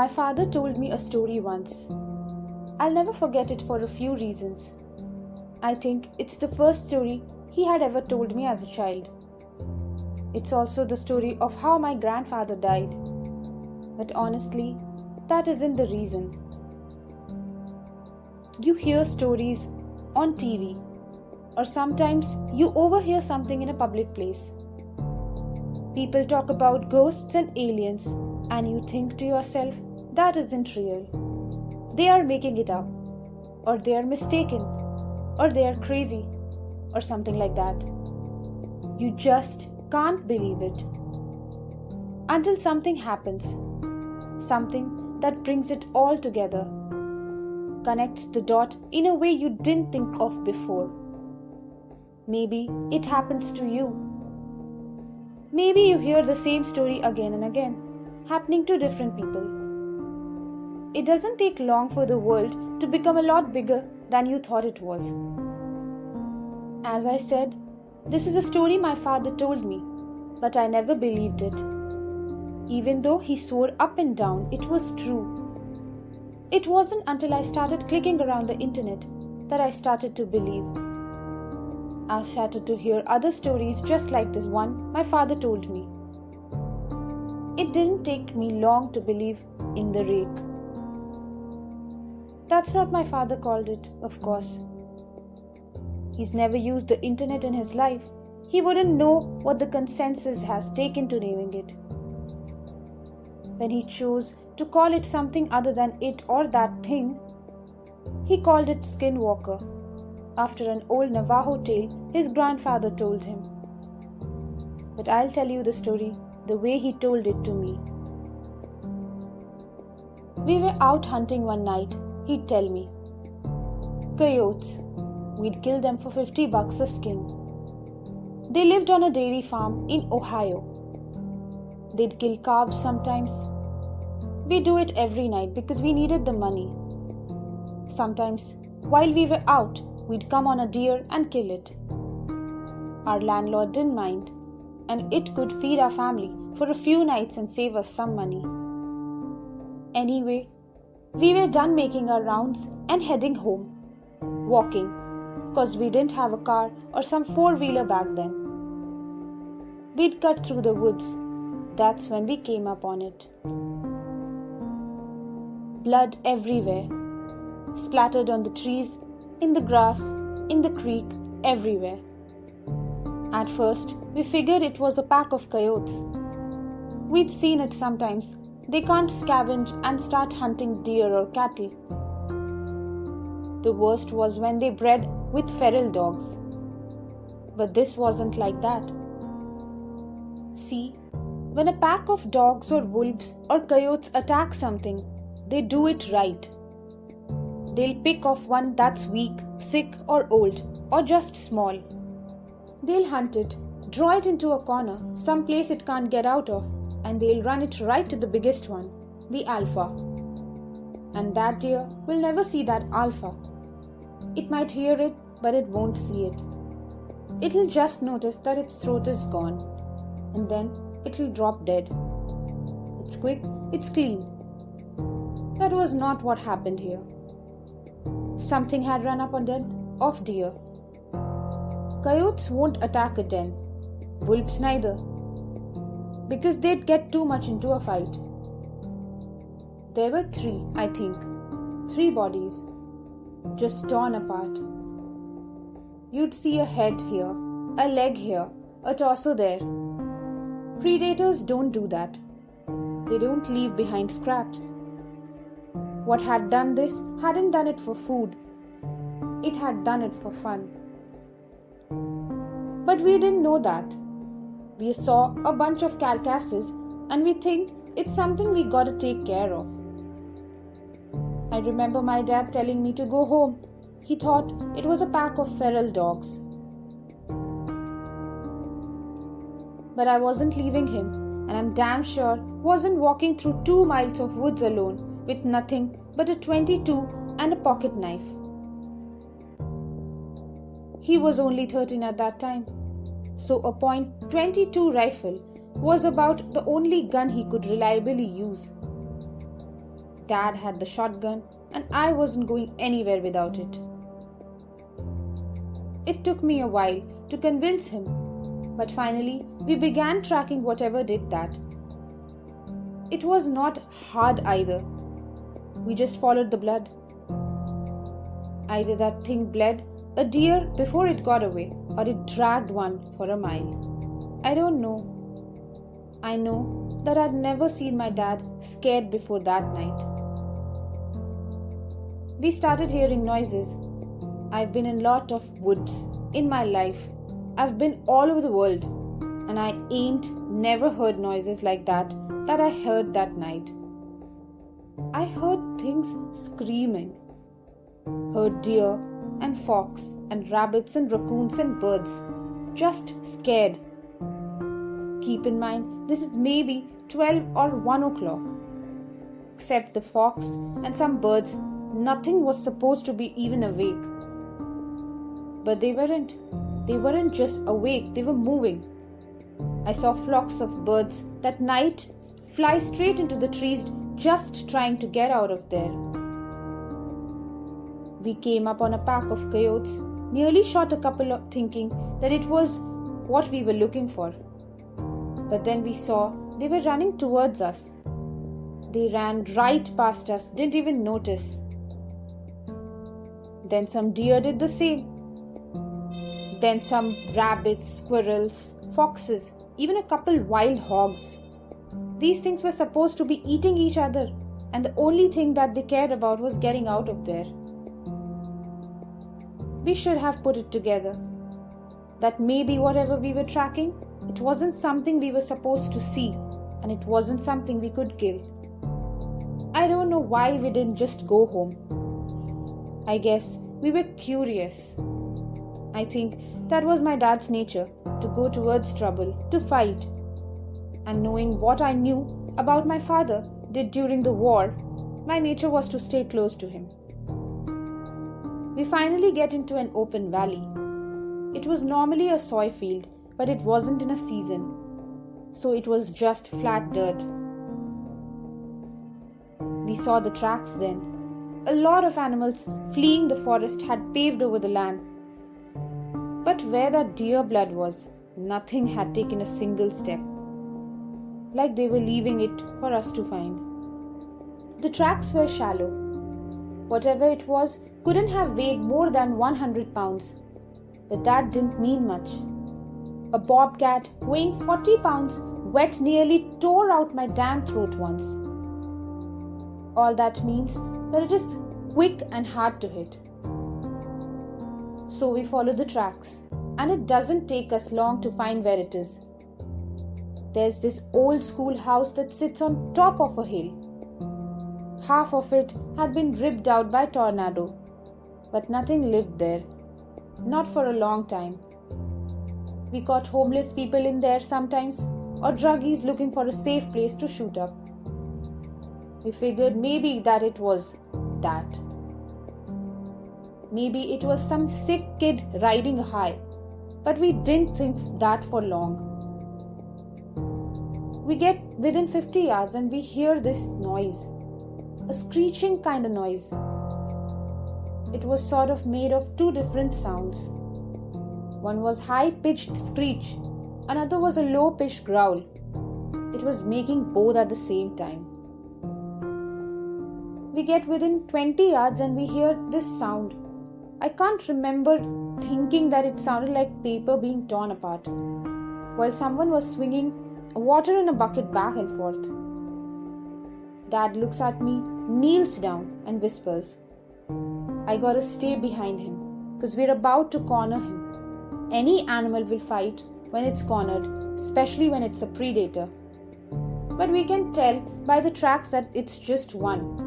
My father told me a story once. I'll never forget it for a few reasons. I think it's the first story he had ever told me as a child. It's also the story of how my grandfather died. But honestly, that isn't the reason. You hear stories on TV, or sometimes you overhear something in a public place. People talk about ghosts and aliens, and you think to yourself, that isn't real. They are making it up, or they are mistaken, or they are crazy, or something like that. You just can't believe it. Until something happens, something that brings it all together, connects the dot in a way you didn't think of before. Maybe it happens to you. Maybe you hear the same story again and again, happening to different people. It doesn't take long for the world to become a lot bigger than you thought it was. As I said, this is a story my father told me, but I never believed it. Even though he swore up and down it was true. It wasn't until I started clicking around the internet that I started to believe. I started to hear other stories just like this one my father told me. It didn't take me long to believe in the rake. That's not my father called it, of course. He's never used the internet in his life. He wouldn't know what the consensus has taken to naming it. When he chose to call it something other than it or that thing, he called it Skinwalker, after an old Navajo tale his grandfather told him. But I'll tell you the story the way he told it to me. We were out hunting one night, he'd tell me. Coyotes. We'd kill them for $50 a skin. They lived on a dairy farm in Ohio. They'd kill calves sometimes. We do it every night because we needed the money. Sometimes, while we were out, we'd come on a deer and kill it. Our landlord didn't mind, and it could feed our family for a few nights and save us some money. Anyway, we were done making our rounds and heading home, walking, because we didn't have a car or some four-wheeler back then. We'd cut through the woods. That's when we came up on it. Blood everywhere, splattered on the trees, in the grass, in the creek, everywhere. At first, we figured it was a pack of coyotes. We'd seen it sometimes. They can't scavenge and start hunting deer or cattle. The worst was when they bred with feral dogs. But this wasn't like that. See, when a pack of dogs or wolves or coyotes attack something, they do it right. They'll pick off one that's weak, sick or old, or just small. They'll hunt it, draw it into a corner, some place it can't get out of, and they'll run it right to the biggest one, the alpha. And that deer will never see that alpha. It might hear it, but it won't see it. It'll just notice that its throat is gone, and then it'll drop dead. It's quick, it's clean. That was not what happened here. Something had run up on den of deer. Coyotes won't attack a den, wolves neither, because they'd get too much into a fight. There were three bodies, just torn apart. You'd see a head here, a leg here, a torso there. Predators don't do that. They don't leave behind scraps. What had done this hadn't done it for food. It had done it for fun. But we didn't know that. We saw a bunch of carcasses and we think it's something we gotta take care of. I remember my dad telling me to go home. He thought it was a pack of feral dogs. But I wasn't leaving him, and I'm damn sure wasn't walking through 2 miles of woods alone with nothing but a .22 and a pocket knife. He was only 13 at that time, so a .22 rifle was about the only gun he could reliably use. Dad had the shotgun and I wasn't going anywhere without it. It took me a while to convince him, but finally we began tracking whatever did that. It was not hard either. We just followed the blood. Either that thing bled a deer before it got away, or it dragged one for a mile. I don't know. I know that I'd never seen my dad scared before that night. We started hearing noises. I've been in a lot of woods in my life. I've been all over the world, and I ain't never heard noises like that I heard that night. I heard things screaming. Heard deer and fox and rabbits and raccoons and birds. Just scared. Keep in mind, this is maybe 12 or 1 o'clock. Except the fox and some birds, nothing was supposed to be even awake. But they weren't. They weren't just awake, they were moving. I saw flocks of birds that night fly straight into the trees, just trying to get out of there. We came up on a pack of coyotes, nearly shot a couple of thinking that it was what we were looking for. But then we saw they were running towards us. They ran right past us, didn't even notice. Then some deer did the same. Then some rabbits, squirrels, foxes, even a couple wild hogs. These things were supposed to be eating each other, and the only thing that they cared about was getting out of there. We should have put it together that maybe whatever we were tracking, it wasn't something we were supposed to see, and it wasn't something we could kill. I don't know why we didn't just go home. I guess we were curious. I think that was my dad's nature, to go towards trouble, to fight. And knowing what I knew about my father did during the war, my nature was to stay close to him. We finally get into an open valley. It was normally a soy field, but it wasn't in a season, so it was just flat dirt. We saw the tracks then. A lot of animals fleeing the forest had paved over the land. But where that deer blood was, nothing had taken a single step, like they were leaving it for us to find. The tracks were shallow. Whatever it was couldn't have weighed more than 100 pounds, but that didn't mean much. A bobcat weighing 40 pounds wet nearly tore out my damn throat once. All that means that it is quick and hard to hit. So we follow the tracks, and it doesn't take us long to find where it is. There's this old school house that sits on top of a hill. Half of it had been ripped out by a tornado, but nothing lived there. Not for a long time. We caught homeless people in there sometimes, or druggies looking for a safe place to shoot up. We figured maybe that it was that. Maybe it was some sick kid riding high, but we didn't think that for long. We get within 50 yards and we hear this noise, a screeching kind of noise. It was sort of made of two different sounds. One was high-pitched screech, another was a low-pitched growl. It was making both at the same time. We get within 20 yards and we hear this sound. I can't remember thinking that it sounded like paper being torn apart, while someone was swinging water in a bucket back and forth. Dad looks at me, kneels down and whispers, I gotta stay behind him, because we're about to corner him. Any animal will fight when it's cornered, especially when it's a predator. But we can tell by the tracks that it's just one.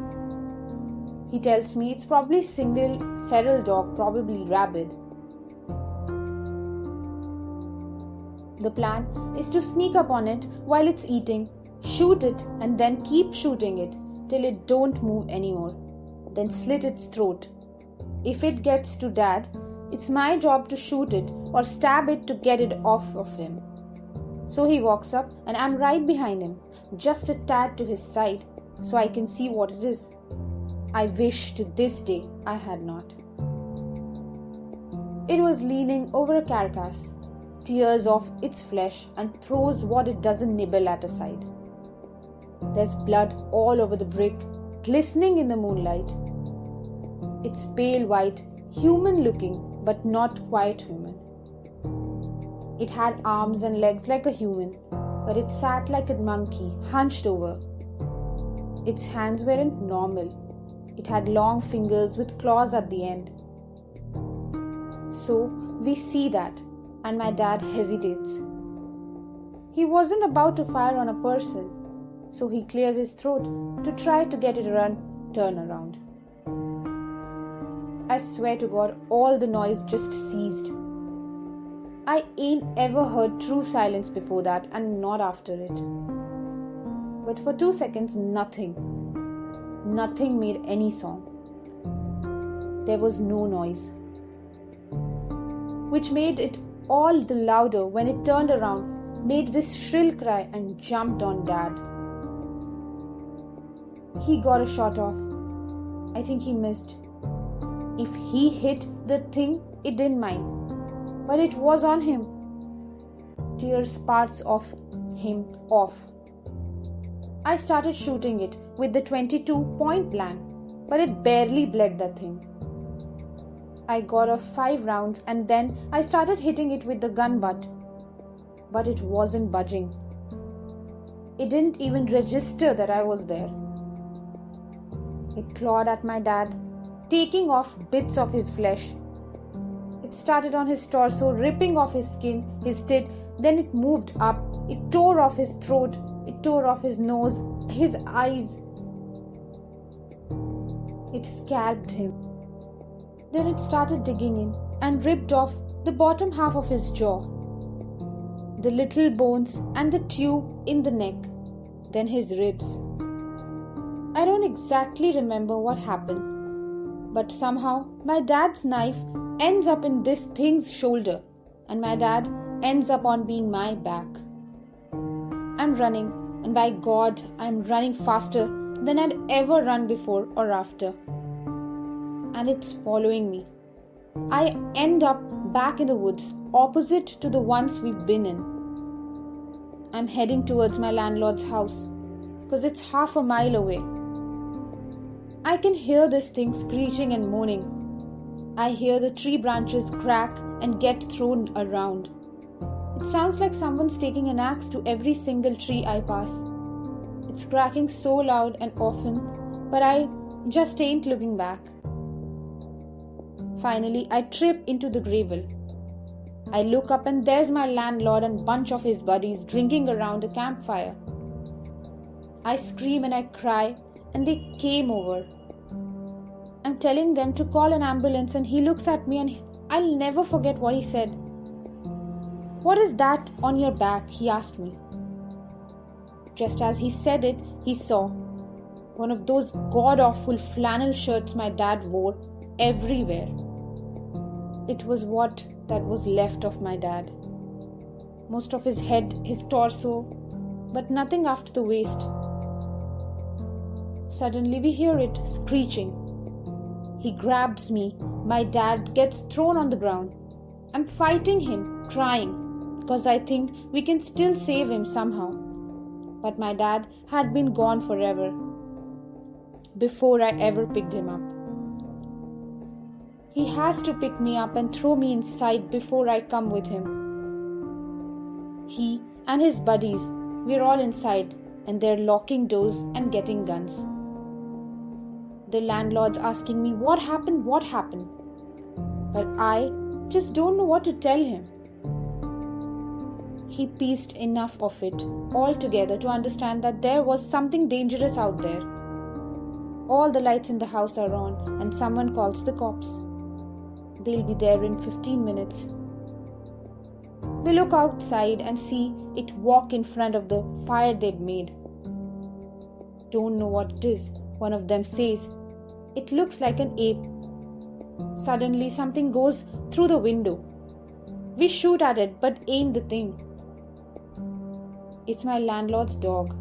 He tells me it's probably single feral dog, probably rabid. The plan is to sneak up on it while it's eating, shoot it and then keep shooting it till it don't move anymore, then slit its throat. If it gets to Dad, it's my job to shoot it or stab it to get it off of him. So he walks up and I'm right behind him, just a tad to his side, so I can see what it is. I wish to this day I had not. It was leaning over a carcass, tears off its flesh and throws what it doesn't nibble at aside. There's blood all over the brick, glistening in the moonlight. It's pale white, human looking, but not quite human. It had arms and legs like a human, but it sat like a monkey, hunched over. Its hands weren't normal. It had long fingers with claws at the end. So we see that, and my dad hesitates. He wasn't about to fire on a person, so he clears his throat to try to get it turn around. I swear to God, all the noise just ceased. I ain't ever heard true silence before that, and not after it. But for 2 seconds, nothing made any song. There was no noise, which made it all the louder when it turned around, made this shrill cry and jumped on Dad. He got a shot off. I think he missed. If he hit the thing, it didn't mind. But it was on him. Tears parts of him off. I started shooting it with the 22 point blank, but it barely bled the thing. I got off 5 rounds and then I started hitting it with the gun butt, but it wasn't budging. It didn't even register that I was there. It clawed at my dad, taking off bits of his flesh. It started on his torso, ripping off his skin, his tit, then it moved up. It tore off his throat, it tore off his nose, his eyes. It scalped him. Then it started digging in and ripped off the bottom half of his jaw, the little bones and the tube in the neck, then his ribs. I don't exactly remember what happened, but somehow my dad's knife ends up in this thing's shoulder and my dad ends up on being my back. I'm running, and by God, I'm running faster than I'd ever run before or after. And it's following me. I end up back in the woods, opposite to the ones we've been in. I'm heading towards my landlord's house, because it's half a mile away. I can hear this thing screeching and moaning. I hear the tree branches crack and get thrown around. It sounds like someone's taking an axe to every single tree I pass. It's cracking so loud and often, but I just ain't looking back. Finally, I trip into the gravel. I look up and there's my landlord and bunch of his buddies drinking around a campfire. I scream and I cry and they came over. I'm telling them to call an ambulance and he looks at me and I'll never forget what he said. "What is that on your back?" he asked me. Just as he said it, he saw one of those god-awful flannel shirts my dad wore everywhere. It was what that was left of my dad. Most of his head, his torso, but nothing after the waist. Suddenly we hear it screeching. He grabs me. My dad gets thrown on the ground. I'm fighting him, crying, because I think we can still save him somehow. But my dad had been gone forever, before I ever picked him up. He has to pick me up and throw me inside before I come with him. He and his buddies, we're all inside, and they're locking doors and getting guns. The landlord's asking me, what happened? But I just don't know what to tell him. He pieced enough of it all together to understand that there was something dangerous out there. All the lights in the house are on and someone calls the cops. They'll be there in 15 minutes. We look outside and see it walk in front of the fire they'd made. Don't know what it is, one of them says. It looks like an ape. Suddenly something goes through the window. We shoot at it, but ain't the thing. It's my landlord's dog.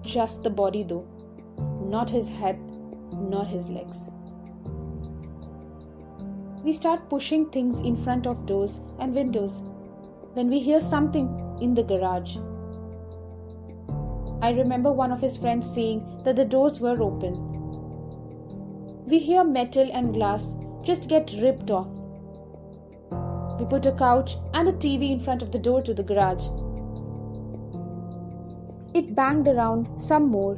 Just the body though. not his head, nor his legs. We start pushing things in front of doors and windows when we hear something in the garage. I remember one of his friends saying that the doors were open. We hear metal and glass just get ripped off. We put a couch and a TV in front of the door to the garage. It banged around some more,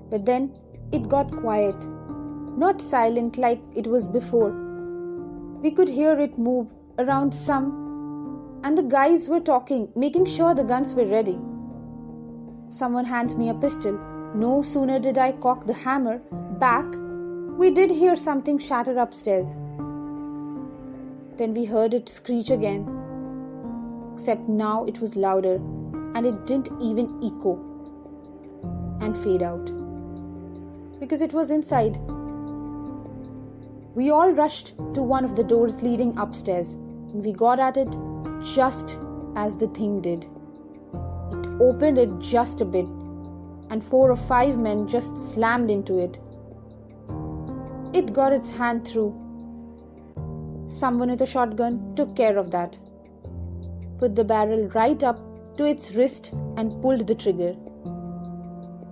but then it got quiet, not silent like it was before. We could hear it move around some, and the guys were talking, making sure the guns were ready. Someone hands me a pistol. No sooner did I cock the hammer back, we did hear something shatter upstairs. Then we heard it screech again, except now it was louder and it didn't even echo and fade out because it was inside. We all rushed to one of the doors leading upstairs and we got at it just as the thing did. It opened it just a bit and 4 or 5 men just slammed into it. It got its hand through. Someone with a shotgun took care of that, put the barrel right up to its wrist and pulled the trigger.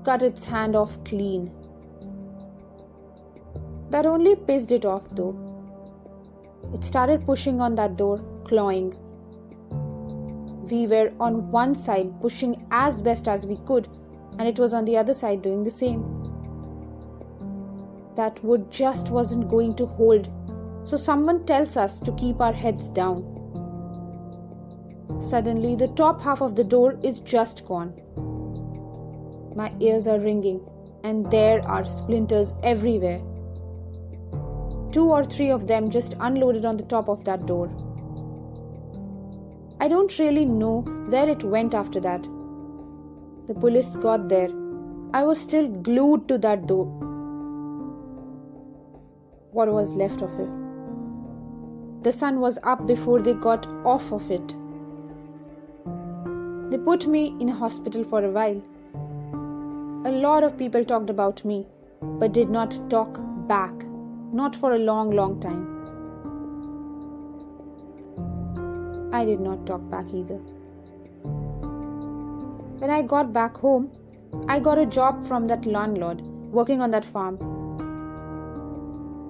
Cut its hand off clean. That only pissed it off though. It started pushing on that door, clawing. We were on one side pushing as best as we could, and it was on the other side doing the same. That wood just wasn't going to hold, so someone tells us to keep our heads down. Suddenly, the top half of the door is just gone. My ears are ringing, and there are splinters everywhere. 2 or 3 of them just unloaded on the top of that door. I don't really know where it went after that. The police got there. I was still glued to that door. What was left of it? The sun was up before they got off of it. They put me in a hospital for a while. A lot of people talked about me, but did not talk back. Not for a long, long time. I did not talk back either. When I got back home, I got a job from that landlord working on that farm.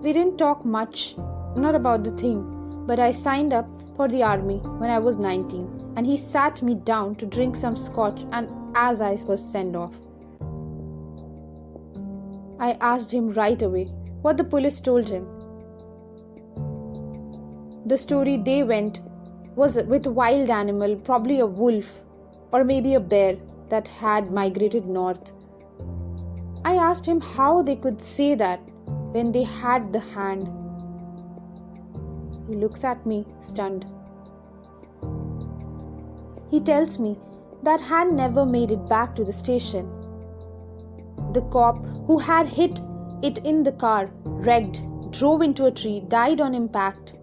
We didn't talk much, not about the thing, but I signed up for the army when I was 19 and he sat me down to drink some scotch and as I was sent off. I asked him right away what the police told him. The story they went was with a wild animal, probably a wolf or maybe a bear that had migrated north. I asked him how they could say that when they had the hand. He looks at me, stunned. He tells me that hand never made it back to the station. The cop who had hit it in the car, wrecked, drove into a tree, died on impact.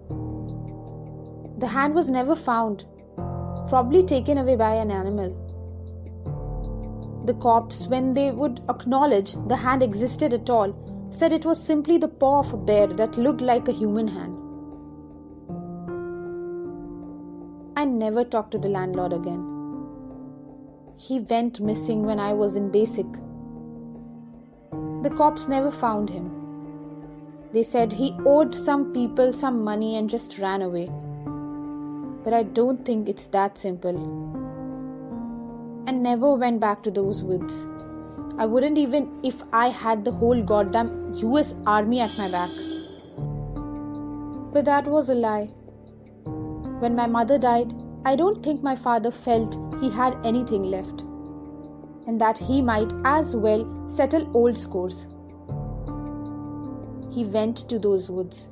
The hand was never found, probably taken away by an animal. The cops, when they would acknowledge the hand existed at all, said it was simply the paw of a bear that looked like a human hand. I never talked to the landlord again. He went missing when I was in basic. The cops never found him. They said he owed some people some money and just ran away. But I don't think it's that simple. I never went back to those woods. I wouldn't even if I had the whole goddamn US Army at my back. But that was a lie. When my mother died, I don't think my father felt he had anything left, and that he might as well settle old scores. He went to those woods.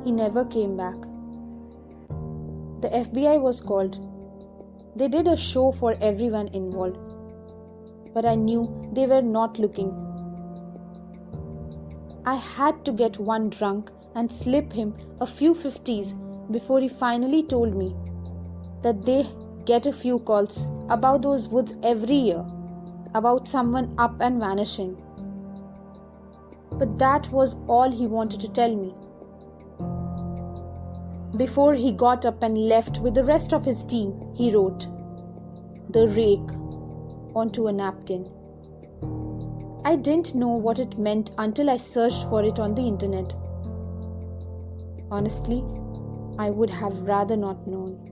He never came back. The FBI was called. They did a show for everyone involved, but I knew they were not looking. I had to get one drunk and slip him a few 50s before he finally told me that they get a few calls about those woods every year, about someone up and vanishing, but that was all he wanted to tell me. Before he got up and left with the rest of his team, he wrote, "The Rake," onto a napkin. I didn't know what it meant until I searched for it on the internet. Honestly, I would have rather not known.